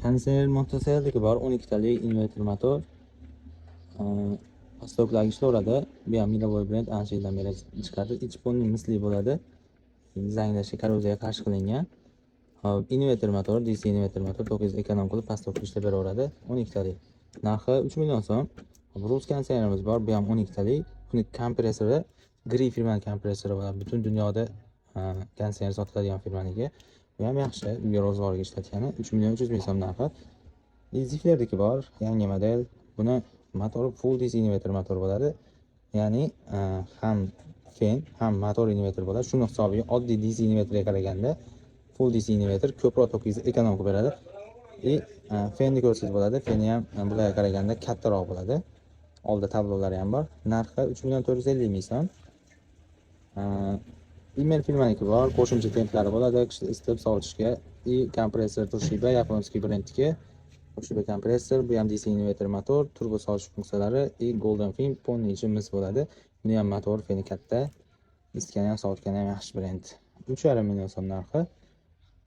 Kondisioner mototsiklniki bor, 12 talik inverter motor. Pastoklagi ishlaveradi. Bu ham Milovoy brend ancha yildan beri chiqadi. Ichi polni misli bo'ladi. Dizaynlashi korroziyaga qarshi qilingan. Hop, inverter motor, DC inverter motor 900 ekonom qilib pastokda ishlab beraveradi. 12 talik. Narxi 3 million so'm. Rus kondisionerimiz bor, bu ham 12 talik. Buni kompressori Gri firma kompressori va butun dunyoda kondisioner sotiladigan firmaniki. Bu ham yaxshi, uyga ro'zg'orga ishlatgani 3 million 300 ming so'm narxi. Ziflerdiki bor, yangi model. Buni motori full DC inverter motor bo'ladi. Ya'ni ham fen, ham motor inverter bo'ladi. Shuni hisobiga oddiy DC inverterga qaraganda full DC inverter ko'proq 900 ekonom qilib beradi. Fenni ko'rsangiz bo'ladi. Feni ham bularga qaraganda kattaroq bo'ladi. Oldida tablolari ham bor. Narxi 3 million 450 ming so'm. Email firmaniki bor, qo'shimcha templari bo'ladi, isitib sovutishga. Kompressor Toshiba yaponskiy brendniki. Toshiba kompressor, bu ham DC inverter motor, turbo sovutish funksiyalari, Golden Fin, ponni ichi mis bo'ladi. Buni ham motor, feni katta, isitgani ham sovutgani ham yaxshi brend. 3,5 million so'm narxi.